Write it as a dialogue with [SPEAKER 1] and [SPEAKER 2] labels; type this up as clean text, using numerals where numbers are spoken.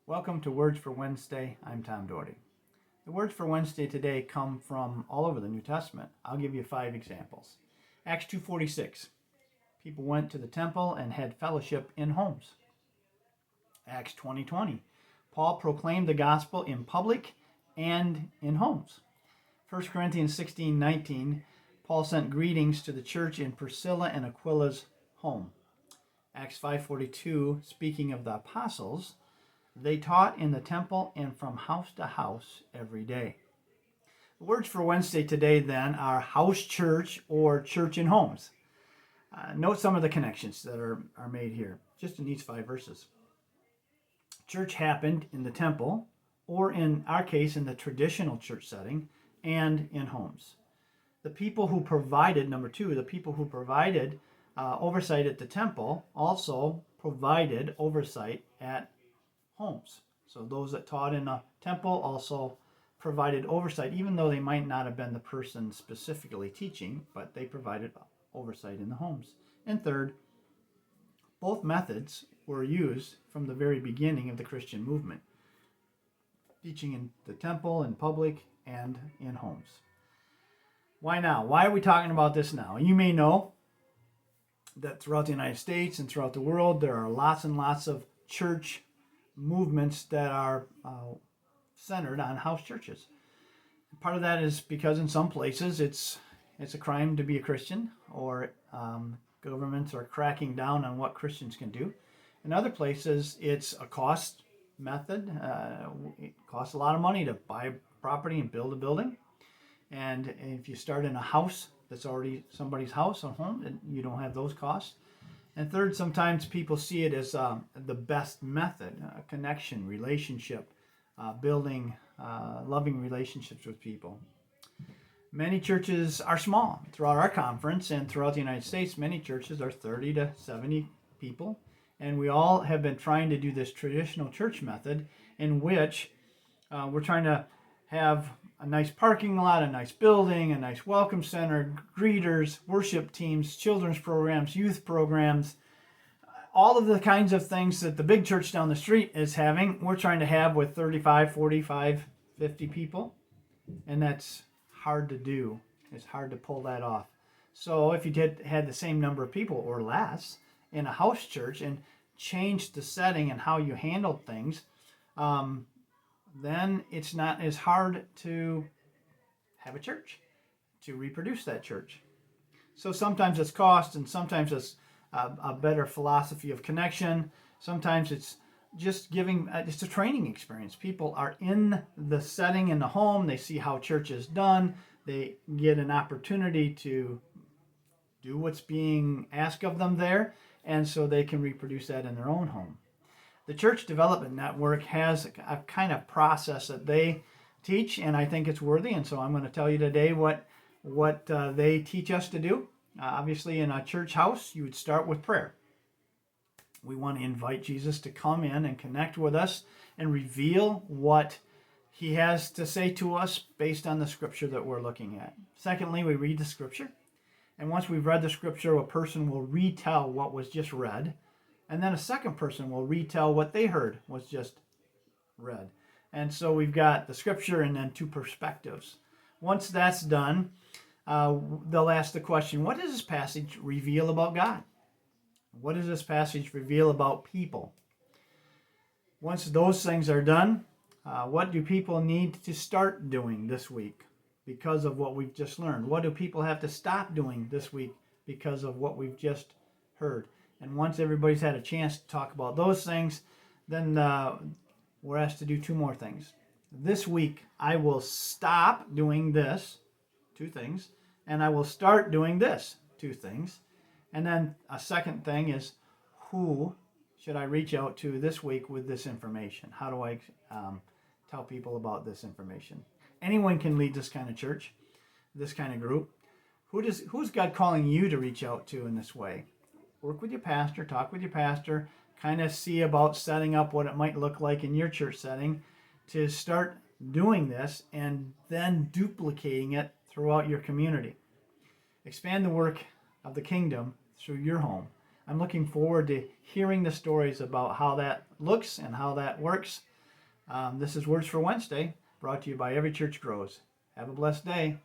[SPEAKER 1] Welcome to Words for Wednesday. I'm Tom Doherty. The words for Wednesday today come from all over the New Testament. I'll give you 5 examples. Acts 2:46. People went to the temple and had fellowship in homes. Acts 20:20. Paul proclaimed the gospel in public and in homes. 1 Corinthians 16:19. Paul sent greetings to the church in Priscilla and Aquila's home. Acts 5:42. Speaking of the apostles, they taught in the temple and from house to house every day. The words for Wednesday today then are house church or church in homes. Note some of the connections that are made here, just in these 5 verses. Church happened in the temple, or in our case, in the traditional church setting, and in homes. The people who provided, number 2, the people who provided oversight at the temple also provided oversight at homes. So those that taught in a temple also provided oversight, even though they might not have been the person specifically teaching, but they provided oversight in the homes. And third, both methods were used from the very beginning of the Christian movement, teaching in the temple, in public, and in homes. Why now? Why are we talking about this now? You may know that throughout the United States and throughout the world, there are lots and lots of church movements that are centered on house churches. Part of that is because in some places it's a crime to be a Christian, or governments are cracking down on what Christians can do. In other places, it's a cost method. It costs a lot of money to buy property and build a building. And if you start in a house that's already somebody's house or home, you don't have those costs. And third, sometimes people see it as the best method, connection, relationship, building loving relationships with people. Many churches are small. Throughout our conference and throughout the United States, many churches are 30 to 70 people. And we all have been trying to do this traditional church method in which we're trying to have a nice parking lot, a nice building, a nice welcome center, greeters, worship teams, children's programs, youth programs, all of the kinds of things that the big church down the street is having, we're trying to have with 35, 45, 50 people. And that's hard to do. It's hard to pull that off. So if you had the same number of people or less in a house church and changed the setting and how you handled things, then it's not as hard to have a church, to reproduce that church. So sometimes it's cost, and sometimes it's a better philosophy of connection. Sometimes it's just giving, it's a training experience. People are in the setting in the home, they see how church is done, they get an opportunity to do what's being asked of them there, and so they can reproduce that in their own home. The Church Development Network has a kind of process that they teach, and I think it's worthy, and so I'm going to tell you today what they teach us to do. Obviously, in a church house, you would start with prayer. We want to invite Jesus to come in and connect with us and reveal what he has to say to us based on the scripture that we're looking at. Secondly, we read the scripture, and once we've read the scripture, a person will retell what was just read. And then a second person will retell what they heard was just read. And so we've got the scripture and then 2 perspectives. Once that's done, they'll ask the question, what does this passage reveal about God? What does this passage reveal about people? Once those things are done, what do people need to start doing this week because of what we've just learned? What do people have to stop doing this week because of what we've just heard? And once everybody's had a chance to talk about those things, then we're asked to do 2 more things. This week, I will stop doing this, 2 things, and I will start doing this, 2 things. And then a second thing is, who should I reach out to this week with this information? How do I tell people about this information? Anyone can lead this kind of church, this kind of group. Who's God calling you to reach out to in this way? Work with your pastor, talk with your pastor, kind of see about setting up what it might look like in your church setting to start doing this and then duplicating it throughout your community. Expand the work of the kingdom through your home. I'm looking forward to hearing the stories about how that looks and how that works. This is Words for Wednesday, brought to you by Every Church Grows. Have a blessed day.